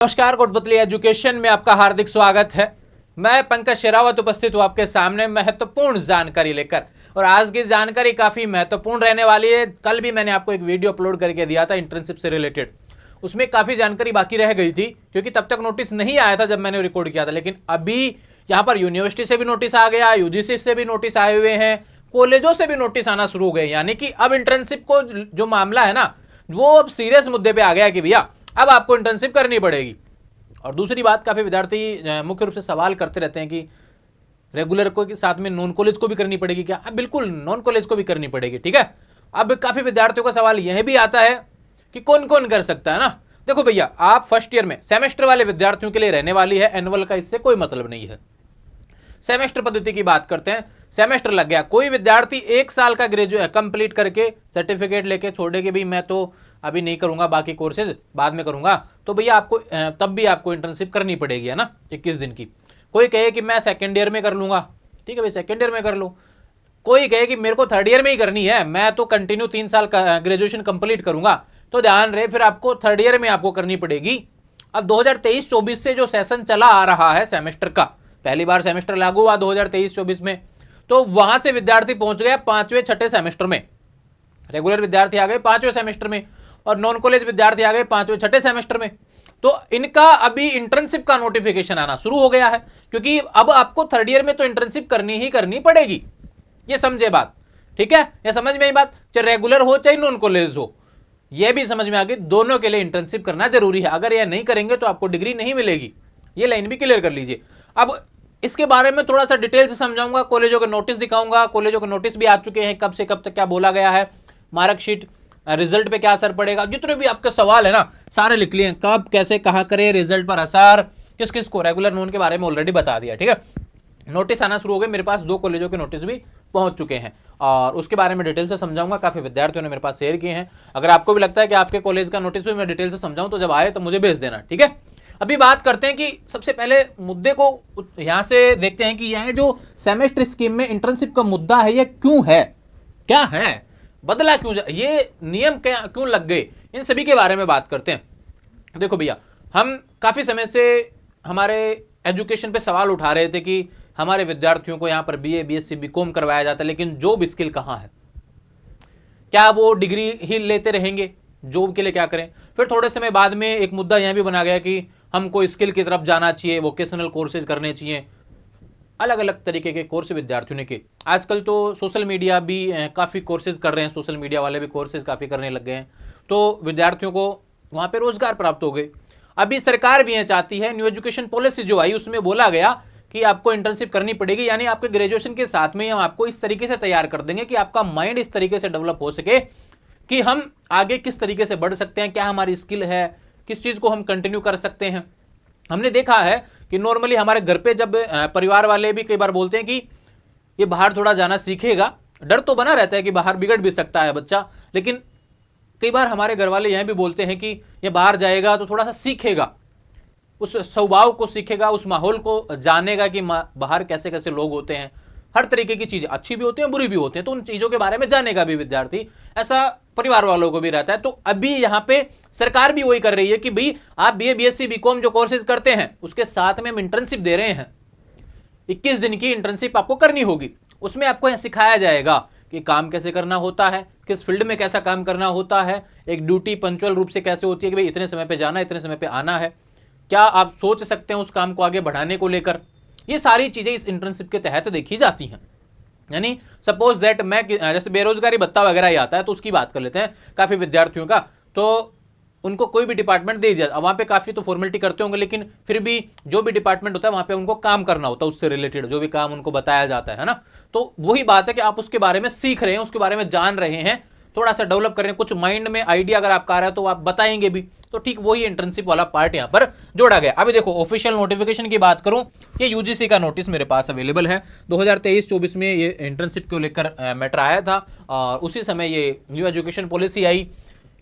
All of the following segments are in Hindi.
नमस्कार, कोटपुतली एजुकेशन में आपका हार्दिक स्वागत है। मैं पंकज शेरावत उपस्थित हूं आपके सामने महत्वपूर्ण जानकारी लेकर। और आज की जानकारी काफी महत्वपूर्ण रहने वाली है। कल भी मैंने आपको एक वीडियो अपलोड करके दिया था इंटर्नशिप से रिलेटेड, उसमें काफी जानकारी बाकी रह गई थी क्योंकि तब तक नोटिस नहीं आया था जब मैंने रिकॉर्ड किया था। लेकिन अभी यहाँ पर यूनिवर्सिटी से भी नोटिस आ गया, यूजीसी से भी नोटिस आए हुए हैं, कॉलेजों से भी नोटिस आना शुरू हो गए। यानी कि अब इंटर्नशिप को जो मामला है ना, वो अब सीरियस मुद्दे पे आ गया कि भैया अब आपको इंटर्नशिप करनी पड़ेगी। और दूसरी बात, काफी विद्यार्थी मुख्य रूप से सवाल करते रहते हैं कि रेगुलर को के साथ में नॉन कॉलेज को भी करनी पड़ेगी क्या? अब बिल्कुल नॉन कॉलेज को भी करनी पड़ेगी, ठीक है। अब काफी विद्यार्थियों का सवाल यह भी आता है कि कौन कौन कर सकता है ना। देखो भैया, आप फर्स्ट ईयर में सेमेस्टर वाले विद्यार्थियों के लिए रहने वाली है, एनुअल का इससे कोई मतलब नहीं है। सेमेस्टर पद्धति की बात करते हैं, सेमेस्टर लग गया, कोई विद्यार्थी एक साल का ग्रेजुएट कंप्लीट करके सर्टिफिकेट लेके छोड़े कि भाई मैं तो अभी नहीं करूंगा, बाकी कोर्सेज बाद में करूंगा, तो भैया आपको तब भी आपको इंटर्नशिप करनी पड़ेगी, है ना, 21 दिन की। कोई कहे कि मैं सेकेंड ईयर में कर लूंगा, ठीक है भाई सेकेंड ईयर में कर लो। कोई कहे कि मेरे को थर्ड ईयर में ही करनी है, मैं तो कंटिन्यू 3 साल का ग्रेजुएशन कंप्लीट करूंगा, तो ध्यान रहे फिर आपको थर्ड ईयर में आपको करनी पड़ेगी। अब 2023-24 से जो सेशन चला आ रहा है सेमेस्टर का, पहली बार सेमेस्टर लागू हुआ 2023-24 में, तो वहां से विद्यार्थी पहुंच गया 5वें 6ठे सेमेस्टर में। रेगुलर विद्यार्थी आ गए 5वें सेमेस्टर में और नॉन कॉलेज विद्यार्थी आ गए 5वें 6ठे सेमेस्टर में। तो इनका अभी इंटर्नशिप का नोटिफिकेशन आना शुरू हो गया है, क्योंकि अब आपको थर्ड ईयर में तो इंटर्नशिप करनी ही करनी पड़ेगी। ये समझे बात, ठीक है, ये समझ में आई बात। चाहे रेगुलर हो चाहे नॉन कॉलेज हो, यह भी समझ में आ गई, दोनों के लिए इंटर्नशिप करना जरूरी है। अगर यह नहीं करेंगे तो आपको डिग्री नहीं मिलेगी। ये लाइन भी क्लियर कर लीजिए। अब इसके बारे में थोड़ा सा डिटेल से समझाऊंगा, कॉलेजों के नोटिस दिखाऊंगा, कॉलेजों के नोटिस भी आ चुके हैं, कब से कब तक क्या बोला गया है, मार्कशीट रिजल्ट पे क्या असर पड़ेगा, जितने भी आपके सवाल है ना सारे लिख लिए, कब कैसे कहां करे, रिजल्ट पर असर किस किस को, रेगुलर नॉन के बारे में ऑलरेडी बता दिया, ठीक है। नोटिस आना शुरू हो गए, मेरे पास 2 कॉलेजों के नोटिस भी पहुंच चुके हैं और उसके बारे में डिटेल से समझाऊंगा। काफी विद्यार्थियों ने मेरे पास शेयर किए हैं। अगर आपको भी लगता है कि आपके कॉलेज का नोटिस भी मैं डिटेल से समझाऊं तो जब आए तो मुझे भेज देना, ठीक है। अभी बात करते हैं कि सबसे पहले मुद्दे को यहां से देखते हैं कि यह जो सेमेस्टर स्कीम में इंटर्नशिप का मुद्दा है ये क्यों है, क्या है, बदला क्यों, ये नियम क्या क्यों लग गए, इन सभी के बारे में बात करते हैं। देखो भैया, हम काफी समय से हमारे एजुकेशन पे सवाल उठा रहे थे कि हमारे विद्यार्थियों को यहाँ पर बीए बीएससी बीकॉम करवाया जाता है, लेकिन जॉब स्किल कहाँ है, क्या वो डिग्री ही लेते रहेंगे, जॉब के लिए क्या करें। फिर थोड़े समय बाद में एक मुद्दा यह भी बना गया कि हमको स्किल की तरफ जाना चाहिए, वोकेशनल कोर्सेज करने चाहिए, अलग अलग तरीके के कोर्स विद्यार्थियों ने किए। आजकल तो सोशल मीडिया भी काफ़ी कोर्सेज कर रहे हैं, सोशल मीडिया वाले भी कोर्सेज काफ़ी करने लग गए हैं, तो विद्यार्थियों को वहाँ पे रोजगार प्राप्त हो गए। अभी सरकार भी ये चाहती है, न्यू एजुकेशन पॉलिसी जो आई उसमें बोला गया कि आपको इंटर्नशिप करनी पड़ेगी, यानी आपके ग्रेजुएशन के साथ में हम आपको इस तरीके से तैयार कर देंगे कि आपका माइंड इस तरीके से डेवलप हो सके कि हम आगे किस तरीके से बढ़ सकते हैं, क्या हमारी स्किल है, किस चीज़ को हम कंटिन्यू कर सकते हैं। हमने देखा है कि नॉर्मली हमारे घर पे जब परिवार वाले भी कई बार बोलते हैं कि ये बाहर थोड़ा जाना सीखेगा, डर तो बना रहता है कि बाहर बिगड़ भी सकता है बच्चा, लेकिन कई बार हमारे घर वाले यह भी बोलते हैं कि ये बाहर जाएगा तो थोड़ा सा सीखेगा, उस स्वभाव को सीखेगा, उस माहौल को जानेगा कि बाहर कैसे कैसे लोग होते हैं, हर तरीके की चीजें अच्छी भी होती हैं बुरी भी होती हैं, तो उन चीजों के बारे में जानेगा भी विद्यार्थी, ऐसा परिवार वालों को भी रहता है। तो अभी यहाँ पे सरकार भी वही कर रही है कि भाई आप बीए बीएससी बीकॉम जो कोर्सेज करते हैं उसके साथ में हम इंटर्नशिप दे रहे हैं, 21 दिन की इंटर्नशिप आपको करनी होगी। उसमें आपको यह सिखाया जाएगा कि काम कैसे करना होता है, किस फील्ड में कैसा काम करना होता है, एक ड्यूटी पंचुअल रूप से कैसे होती है कि भाई इतने समय पे जाना है, इतने समय पे आना है, क्या आप सोच सकते हैं उस काम को आगे बढ़ाने को लेकर। ये सारी चीजें इस इंटर्नशिप के तहत देखी जाती हैं। यानी सपोज दैट मैं जैसे बेरोजगारी भत्ता वगैरह ही आता है तो उसकी बात कर लेते हैं काफी विद्यार्थियों का, तो उनको कोई भी डिपार्टमेंट दे दिया, वहां पे काफी तो फॉर्मेलिटी करते होंगे, लेकिन फिर भी जो भी डिपार्टमेंट होता है वहां पे उनको काम करना होता है, उससे रिलेटेड जो भी काम उनको बताया जाता है ना। तो वही बात है कि आप उसके बारे में सीख रहे हैं, उसके बारे में जान रहे हैं, थोड़ा सा डेवलप कर रहे हैं, कुछ माइंड में आइडिया अगर आपका आ रहा है तो आप बताएंगे भी, तो ठीक वही इंटर्नशिप वाला पार्ट यहाँ पर जोड़ा गया। अभी देखो ऑफिशियल नोटिफिकेशन की बात करूं, ये यूजीसी का नोटिस मेरे पास अवेलेबल है, 2023-24 में ये इंटर्नशिप को लेकर मैटर आया था और उसी समय ये न्यू एजुकेशन पॉलिसी आई।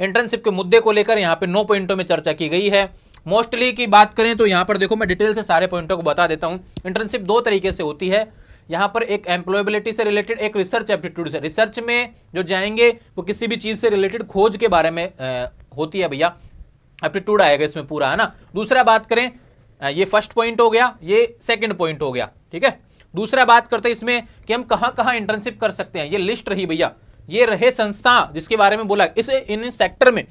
इंटर्नशिप के मुद्दे को लेकर यहाँ पे 9 पॉइंटों में चर्चा की गई है। मोस्टली की बात करें तो यहाँ पर देखो मैं डिटेल से सारे पॉइंटों को बता देता हूँ। इंटर्नशिप 2 तरीके से होती है, यहाँ पर एक एम्प्लॉयबिलिटी से रिलेटेड, एक रिसर्च एप्टीट्यूड से। रिसर्च में जो जाएंगे वो किसी भी चीज़ से रिलेटेड खोज के बारे में होती है भैया, एप्टीट्यूड आएगा इसमें पूरा, है ना। दूसरा बात करें, ये फर्स्ट पॉइंट हो गया, ये सेकंड पॉइंट हो गया, ठीक है। दूसरा बात करते हैं इसमें कि हम कहां कहां इंटर्नशिप कर सकते हैं। ये लिस्ट रही भैया, ये रहे संस्था जिसके बारे में बोला, इस इन सेक्टर में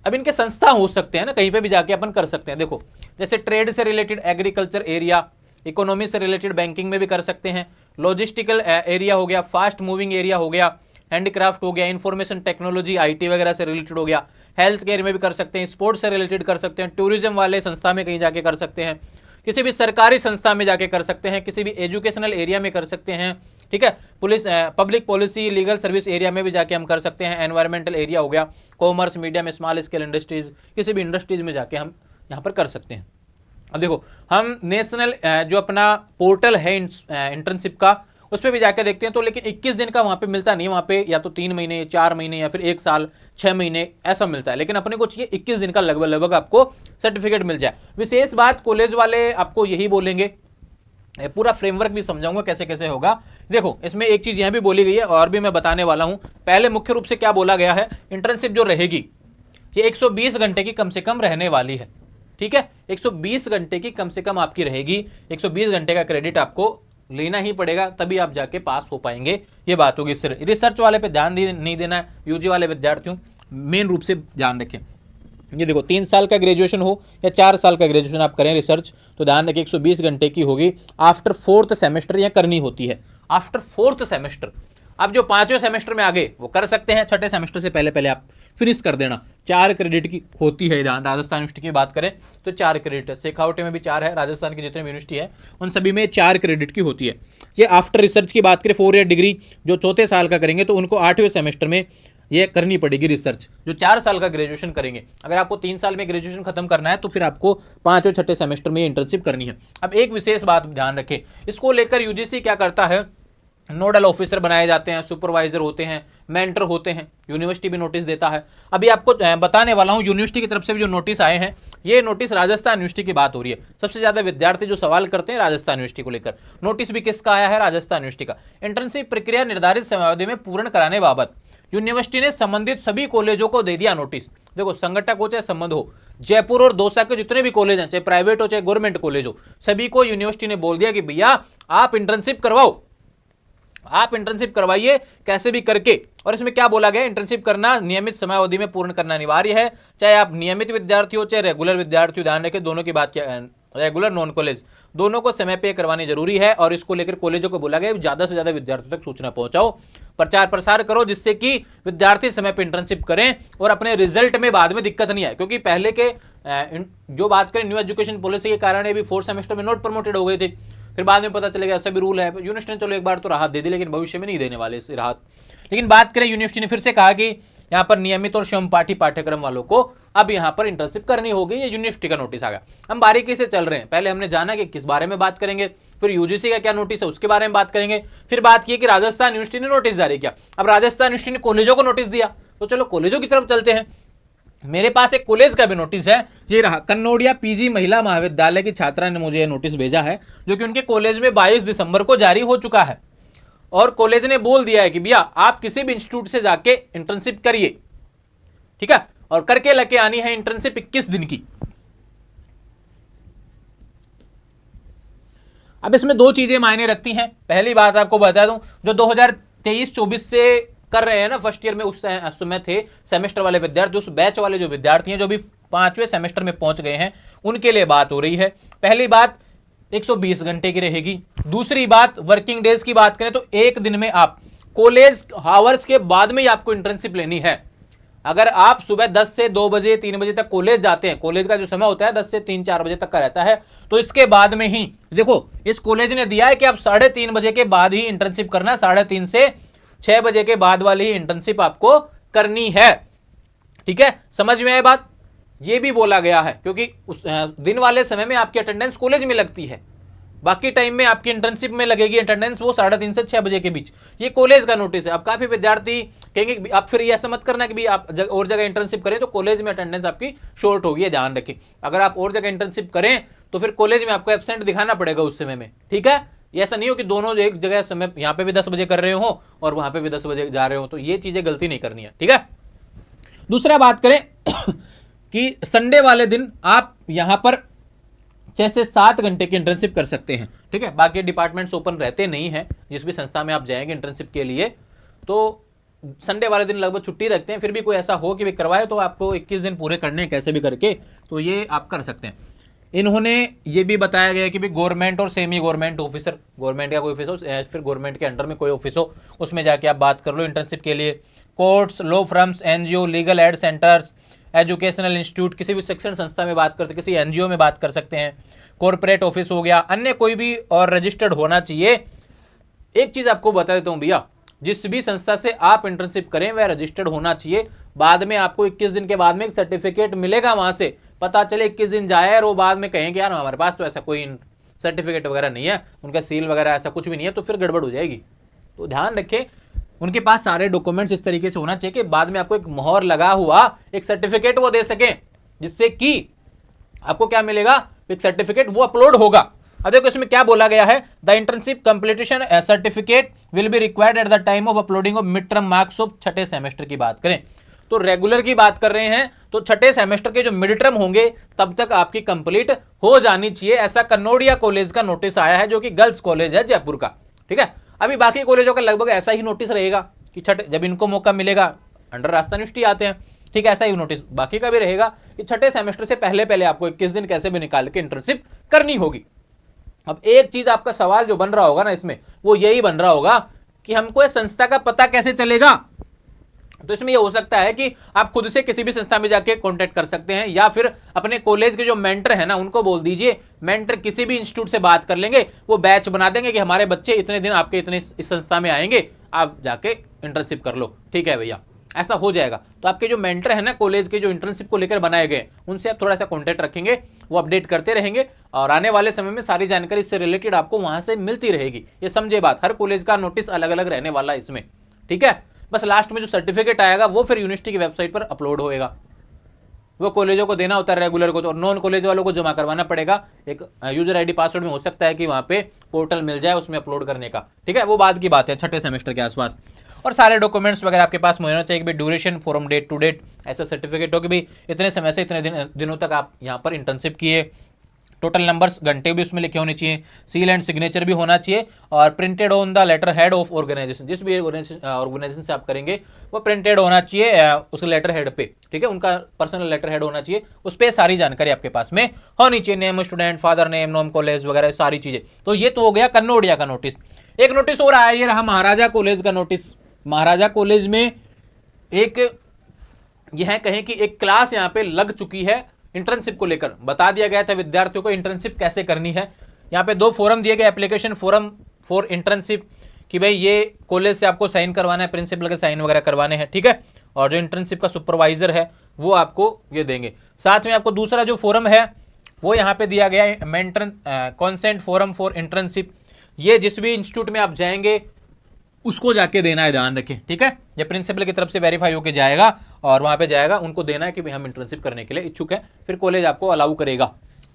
अब इनके संस्था हो सकते हैं ना, कहीं पे भी जाके अपन कर सकते हैं। देखो जैसे ट्रेड से रिलेटेड एग्रीकल्चर एरिया, इकोनॉमी से रिलेटेड बैंकिंग में भी कर सकते हैं, लॉजिस्टिकल एरिया हो गया, फास्ट मूविंग एरिया हो गया, हैंडीक्राफ्ट हो गया, इंफॉर्मेशन टेक्नोलॉजी आईटी वगैरह से रिलेटेड हो गया, हेल्थ केयर में भी कर सकते हैं, स्पोर्ट्स से रिलेटेड कर सकते हैं, टूरिज्म वाले संस्था में कहीं जाके कर सकते हैं, किसी भी सरकारी संस्था में जाके कर सकते हैं, किसी भी एजुकेशनल एरिया में कर सकते हैं, ठीक है। Police, public policy, legal service area में भी जाके हम कर सकते हैं, एनवायरमेंटल एरिया हो गया, commerce, medium, small scale industries, किसी भी इंडस्ट्रीज में जाके हम यहाँ पर कर सकते हैं। अब देखो हम नेशनल जो अपना पोर्टल है इंटर्नशिप का, उस पर भी जाकर देखते हैं तो, लेकिन 21 दिन का वहाँ पे मिलता नहीं है। वहाँ पे या तो 3 महीने, 4 महीने या फिर 1 साल, 6 महीने ऐसा मिलता है, लेकिन अपने को चाहिए 21 दिन का लगभग आपको सर्टिफिकेट मिल जाए। विशेष बात कॉलेज वाले आपको यही बोलेंगे, पूरा फ्रेमवर्क भी समझाऊंगा कैसे कैसे होगा। देखो इसमें एक चीज यहां भी बोली गई है और भी मैं बताने वाला हूं। पहले मुख्य रूप से क्या बोला गया है, इंटर्नशिप जो रहेगी ये 120 घंटे की कम से कम रहने वाली है, ठीक है। 120 घंटे की कम से कम आपकी रहेगी, 120 घंटे का क्रेडिट आपको लेना ही पड़ेगा, तभी आप जाके पास हो पाएंगे। ये बात होगी। रिसर्च वाले पे ध्यान नहीं देना है, यूजी वाले विद्यार्थियों मेन रूप से ध्यान रखें। ये देखो 3 साल का ग्रेजुएशन हो या 4 साल का ग्रेजुएशन आप करें रिसर्च, तो ध्यान रखिए 120 घंटे की होगी। आफ्टर 4th सेमेस्टर यह करनी होती है, आफ्टर 4th सेमेस्टर। अब जो 5वें सेमेस्टर में आगे वो कर सकते हैं, 6ठे सेमेस्टर से पहले पहले आप फिनिश कर देना। 4 क्रेडिट की होती है। ध्यान, राजस्थान यूनिवर्सिटी की बात करें तो 4 क्रेडिट है, शेखावटी में भी 4 है, राजस्थान की जितने भी यूनिवर्सिटी है उन सभी में 4 क्रेडिट की होती है। ये आफ्टर रिसर्च की बात करें, 4 ईयर डिग्री जो चौथे साल का करेंगे तो उनको 8वें सेमेस्टर में ये करनी पड़ेगी रिसर्च। जो 4 साल का ग्रेजुएशन करेंगे, अगर आपको 3 साल में ग्रेजुएशन खत्म करना है तो फिर आपको 5वें 6ठे सेमेस्टर में इंटर्नशिप करनी है। अब एक विशेष बात ध्यान रखें, इसको लेकर यूजीसी क्या करता है, नोडल ऑफिसर बनाए जाते हैं, सुपरवाइजर होते हैं, मेंटर होते हैं, यूनिवर्सिटी भी नोटिस देता है। अभी आपको बताने वाला हूं यूनिवर्सिटी की तरफ से भी जो नोटिस आए हैं, ये नोटिस राजस्थान यूनिवर्सिटी की बात हो रही है। सबसे ज्यादा विद्यार्थी जो सवाल करते हैं राजस्थान यूनिवर्सिटी को लेकर, नोटिस भी किसका आया है, राजस्थान यूनिवर्सिटी का। इंटर्नशिप प्रक्रिया निर्धारित समयावधि में पूर्ण कराने बाबत यूनिवर्सिटी ने संबंधित सभी कॉलेजों को दे दिया नोटिस। देखो संगठक हो चाहे संबंध हो, जयपुर और दौसा के जितने भी कॉलेज हैं, चाहे प्राइवेट हो चाहे गवर्नमेंट कॉलेज हो, सभी को यूनिवर्सिटी ने बोल दिया कि भैया आप इंटर्नशिप करवाओ, आप इंटर्नशिप करवाइए कैसे भी करके। और इसमें क्या बोला गया, इंटर्नशिप करना नियमित समयावधि में पूर्ण करना अनिवार्य है, चाहे आप नियमित विद्यार्थी हो चाहे रेगुलर विद्यार्थी हो। ध्यान रखें दोनों की बात, क्या रेगुलर नॉन कॉलेज दोनों को समय पे करवानी जरूरी है। और इसको लेकर कॉलेजों को बोला गया ज्यादा से ज्यादा विद्यार्थियों तक सूचना पहुंचाओ, प्रचार प्रसार करो, जिससे कि विद्यार्थी समय पे इंटर्नशिप करें और अपने रिजल्ट में बाद में दिक्कत नहीं आए। क्योंकि पहले के जो बात करें न्यू एजुकेशन पॉलिसी के कारण भी 4th सेमेस्टर में नॉट प्रमोटेड हो गए थे, फिर बाद में पता चलेगा ऐसा भी रूल है। यूनिवर्सिटी ने चलो एक बार तो राहत दे दी, लेकिन भविष्य में नहीं देने वाले इस राहत। लेकिन बात करें यूनिवर्सिटी ने फिर से कहा कि यहाँ पर नियमित और समपाठी पाठ्यक्रम वालों को अब यहाँ पर इंटर्नशिप करनी होगी। ये यूनिवर्सिटी का नोटिस आ गया। हम बारीकी से चल रहे हैं, पहले हमने जाना कि किस बारे में बात करेंगे, फिर यूजीसी का क्या नोटिस है उसके बारे में बात करेंगे, फिर बात की कि राजस्थान यूनिवर्सिटी ने नोटिस जारी किया। अब राजस्थान यूनिवर्सिटी ने कॉलेजों को नोटिस दिया, तो चलो कॉलेजों की तरफ चलते हैं। मेरे पास एक कॉलेज का भी नोटिस है, ये रहा, कन्नौडिया पीजी महिला महाविद्यालय की छात्रा ने मुझे नोटिस भेजा है, जो कि उनके कॉलेज में 22 दिसंबर को जारी हो चुका है। और कॉलेज ने बोल दिया है कि भैया आप किसी भी इंस्टीट्यूट से जाके इंटर्नशिप करिए, ठीक है, और करके लेके आनी है इंटर्नशिप 21 दिन की। अब इसमें 2 चीजें मायने रखती हैं। पहली बात आपको बता दूं, जो 2023-24 से कर रहे हैं ना फर्स्ट ईयर में, उस समय थे सेमेस्टर वाले विद्यार्थी, उस बैच वाले जो विद्यार्थी हैं जो भी 5वें सेमेस्टर में पहुंच गए हैं, उनके लिए बात हो रही है। पहली बात 120 घंटे की रहेगी। दूसरी बात वर्किंग डेज की बात करें तो एक दिन में आप कॉलेज आवर्स के बाद में ही आपको इंटर्नशिप लेनी है। अगर आप सुबह 10 से 2 बजे 3 बजे तक कॉलेज जाते हैं, कॉलेज का जो समय होता है 10 से 3-4 बजे तक का रहता है, तो इसके बाद में ही देखो इस कॉलेज ने दिया है कि आप 3:30 बजे के बाद ही इंटर्नशिप करना, 3:30 से 6 बजे के बाद वाली ही इंटर्नशिप आपको करनी है, ठीक है। समझ में आए बात, ये भी बोला गया है क्योंकि उस दिन वाले समय में आपकी अटेंडेंस कॉलेज में लगती है, बाकी टाइम में आपकी इंटर्नशिप में लगेगी अटेंडेंस, वो 3:30 से 6 बजे के बीच। ये कॉलेज का नोटिस है। अब काफी विद्यार्थी कहेंगे आप फिर ऐसा मत करना कि भी आप और जगह इंटर्नशिप करें तो कॉलेज में अटेंडेंस आपकी शॉर्ट होगी, ध्यान रखें। अगर आप और जगह इंटर्नशिप करें तो फिर कॉलेज में आपको एब्सेंट दिखाना पड़ेगा उस समय में, ठीक है। ऐसा नहीं हो कि दोनों एक जगह समय, यहाँ पे भी 10 बजे कर रहे हो और वहां पे भी 10 बजे जा रहे हो, तो ये चीजें गलती नहीं करनी है, ठीक है। दूसरा बात करें कि संडे वाले दिन आप यहां पर 6 से 7 घंटे की इंटर्नशिप कर सकते हैं। ठीक है, बाकी डिपार्टमेंट्स ओपन रहते नहीं हैं। जिस भी संस्था में आप जाएंगे इंटर्नशिप के लिए तो संडे वाले दिन लगभग छुट्टी रखते हैं। फिर भी कोई ऐसा हो कि वे करवाए तो आपको 21 दिन पूरे करने हैं कैसे भी करके, तो ये आप कर सकते हैं। इन्होंने ये भी बताया गया कि भाई गवर्नमेंट और सेमी गवर्नमेंट ऑफिसर, गवर्नमेंट का कोई ऑफिस हो या फिर गवर्नमेंट के अंडर में कोई ऑफिस हो, उसमें जाके आप बात कर लो इंटर्नशिप के लिए। Courts, law firms, NGO, legal aid centres, educational institute, किसी भी शिक्षण संस्था में बात करते, किसी एनजीओ में बात कर सकते हैं। कॉर्पोरेट ऑफिस हो गया, अन्य कोई भी और रजिस्टर्ड होना चाहिए। एक चीज आपको बता देता हूं भैया, जिस भी संस्था से आप इंटर्नशिप करें वह रजिस्टर्ड होना चाहिए। बाद में आपको 21 दिन के बाद में एक सर्टिफिकेट मिलेगा, वहां से पता चले 21 दिन जाए और वो बाद में कहें कि यार हमारे पास तो ऐसा कोई सर्टिफिकेट वगैरह नहीं है, उनका सील वगैरह ऐसा कुछ भी नहीं है, तो फिर गड़बड़ हो जाएगी। तो ध्यान रखें, उनके पास सारे डॉक्यूमेंट्स इस तरीके से होना चाहिए कि बाद में आपको एक मोहर लगा हुआ एक सर्टिफिकेट वो दे सके, जिससे कि आपको क्या मिलेगा, एक सर्टिफिकेट वो अपलोड होगा। अब देखो इसमें क्या बोला गया है, the internship completion certificate will be required at the time of uploading of mid term marks of छठे सेमेस्टर की बात करें तो रेगुलर की बात कर रहे हैं तो छठे सेमेस्टर के जो मिड टर्म होंगे तब तक आपकी कंप्लीट हो जानी चाहिए। ऐसा कन्नौडिया कॉलेज का नोटिस आया है जो कि गर्ल्स कॉलेज है जयपुर का। ठीक है, अभी बाकी कॉलेजों का लगभग ऐसा ही नोटिस रहेगा कि छठे जब इनको मौका मिलेगा, अंडर राजस्थान यूनिवर्सिटी आते हैं, ठीक है, ऐसा ही नोटिस बाकी का भी रहेगा कि छठे सेमेस्टर से पहले पहले आपको 21 दिन कैसे भी निकाल के इंटर्नशिप करनी होगी। अब एक चीज आपका सवाल जो बन रहा होगा ना इसमें, वो यही बन रहा होगा कि हमको इस संस्था का पता कैसे चलेगा। तो इसमें यह हो सकता है कि आप खुद से किसी भी संस्था में जाके कांटेक्ट कर सकते हैं, या फिर अपने कॉलेज के जो मेंटर है ना उनको बोल दीजिए, मेंटर किसी भी इंस्टीट्यूट से बात कर लेंगे, वो बैच बना देंगे कि हमारे बच्चे इतने दिन आपके इतने इस संस्था में आएंगे, आप जाके इंटर्नशिप कर लो। ठीक है भैया, ऐसा हो जाएगा। तो आपके जो मेंटर है ना कॉलेज के जो इंटर्नशिप को लेकर बनाए गए, उनसे आप थोड़ा सा कांटेक्ट रखेंगे, वो अपडेट करते रहेंगे और आने वाले समय में सारी जानकारी इससे रिलेटेड आपको वहां से मिलती रहेगी। ये समझे बात, हर कॉलेज का नोटिस अलग अलग रहने वाला है इसमें। ठीक है, बस लास्ट में जो सर्टिफिकेट आएगा वो फिर यूनिवर्सिटी की वेबसाइट पर अपलोड होएगा। वो कॉलेजों को देना होता है रेगुलर को, तो नॉन कॉलेज वालों को जमा करवाना पड़ेगा। एक यूजर आईडी पासवर्ड में हो सकता है कि वहां पे पोर्टल मिल जाए उसमें अपलोड करने का। ठीक है, वो बाद की बात है छठे सेमेस्टर के आसपास। और सारे डॉक्यूमेंट्स वगैरह आपके पास होना चाहिए कि भाई duration from date to date, ऐसा सर्टिफिकेट हो कि भाई इतने समय से इतने दिनों तक आप यहाँ पर इंटर्नशिप किए। टोटल नंबर्स घंटे भी उसमें लिखे होने चाहिए, सील एंड सिग्नेचर भी होना चाहिए, और printed on the letter head of organization, जिस भी ऑर्गेनाइजेशन से आप करेंगे वो प्रिंटेड होना चाहिए उस लेटर हेड पे। ठीक है, उनका पर्सनल लेटर हेड होना चाहिए, उस पर सारी जानकारी आपके पास में होनी चाहिए, नेम स्टूडेंट, फादर नेम, नोम कॉलेज वगैरह सारी चीजें। तो ये तो हो गया कन्नौडिया का नोटिस। एक नोटिस हो रहा है, ये रहा महाराजा कॉलेज का नोटिस। महाराजा कॉलेज में एक यह कहें कि एक क्लास यहाँ पे लग चुकी है इंटर्नशिप को लेकर। बता दिया गया था विद्यार्थियों को इंटर्नशिप कैसे करनी है। यहाँ पे 2 फॉर्म दिए गए, एप्लीकेशन फॉर्म फॉर इंटर्नशिप, कि भाई ये कॉलेज से आपको साइन करवाना है, प्रिंसिपल के साइन वगैरह करवाने हैं। ठीक है, और जो इंटर्नशिप का सुपरवाइजर है वो आपको ये देंगे। साथ में आपको दूसरा जो फॉर्म है वो यहाँ पे दिया गया है, mentor consent form for internship. ये जिस भी इंस्टीट्यूट में आप जाएंगे उसको जाके देना है, ध्यान रखें। ठीक है, ये प्रिंसिपल की तरफ से वेरीफाई होकर जाएगा और वहां पे जाएगा, उनको देना है कि भाई हम इंटर्नशिप करने के लिए इच्छुक हैं, फिर कॉलेज आपको अलाउ करेगा।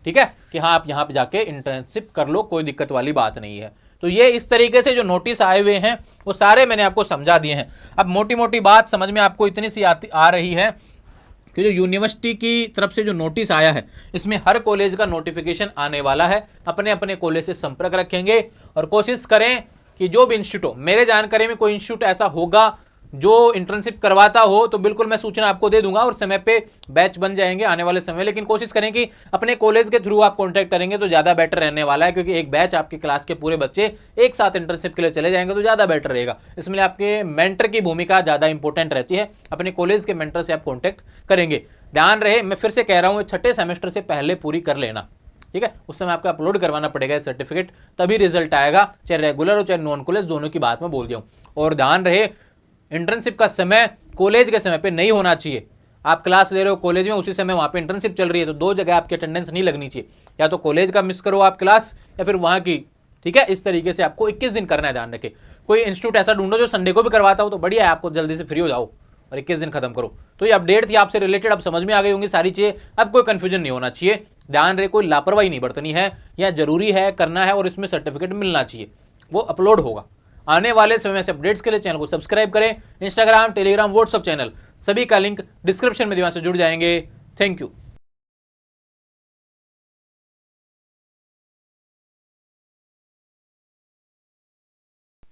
ठीक है, कि हाँ आप यहाँ पे जाके इंटर्नशिप कर लो, कोई दिक्कत वाली बात नहीं है। तो ये इस तरीके से जो नोटिस आए हुए हैं वो सारे मैंने आपको समझा दिए हैं। अब मोटी मोटी बात समझ में आपको इतनी सी आ रही है कि जो यूनिवर्सिटी की तरफ से जो नोटिस आया है इसमें हर कॉलेज का नोटिफिकेशन आने वाला है। अपने अपने कॉलेज से संपर्क रखेंगे और कोशिश करें कि जो भी इंस्टीट्यूट हो, मेरे जानकारी में कोई इंस्टीट्यूट ऐसा होगा जो इंटर्नशिप करवाता हो तो बिल्कुल मैं सूचना आपको दे दूंगा और समय पे बैच बन जाएंगे आने वाले समय। लेकिन कोशिश करें कि अपने कॉलेज के थ्रू आप कांटेक्ट करेंगे तो ज़्यादा बेटर रहने वाला है, क्योंकि एक बैच आपकी क्लास के पूरे बच्चे एक साथ इंटर्नशिप के लिए चले जाएंगे तो ज़्यादा बेटर रहेगा। इसमें आपके मेंटर की भूमिका ज़्यादा इंपॉर्टेंट रहती है, अपने कॉलेज के मेंटर से आप कॉन्टैक्ट करेंगे। ध्यान रहे, मैं फिर से कह रहा हूँ, छठे सेमेस्टर से पहले पूरी कर लेना। ठीक है, उस समय आपको अपलोड करवाना पड़ेगा सर्टिफिकेट, तभी रिजल्ट आएगा, चाहे रेगुलर हो चाहे नॉन कॉलेज, दोनों की बात मैं बोल दिया हूँ। और ध्यान रहे, इंटर्नशिप का समय कॉलेज के समय पे नहीं होना चाहिए। आप क्लास ले रहे हो कॉलेज में, उसी समय वहाँ पे इंटर्नशिप चल रही है, तो 2 जगह आपकी अटेंडेंस नहीं लगनी चाहिए, या तो कॉलेज का मिस करो आप क्लास या फिर वहाँ की। ठीक है, इस तरीके से आपको 21 दिन करना है, ध्यान रखें। कोई इंस्टीट्यूट ऐसा ढूंढो जो संडे को भी करवाता हो तो बढ़िया है, आपको जल्दी से फ्री हो जाओ और 21 दिन खत्म करो। तो ये अपडेट थी आपसे रिलेटेड, अब समझ में आ गई होंगी सारी चीजें, अब कोई कंफ्यूजन नहीं होना चाहिए। ध्यान रहे, कोई लापरवाही नहीं बरतनी है, यह जरूरी है, करना है और इसमें सर्टिफिकेट मिलना चाहिए, वो अपलोड होगा। आने वाले समय में से अपडेट्स के लिए चैनल को सब्सक्राइब करें। इंस्टाग्राम, टेलीग्राम, व्हाट्सएप चैनल सभी का लिंक डिस्क्रिप्शन में दिया, से जुड़ जाएंगे। Thank you.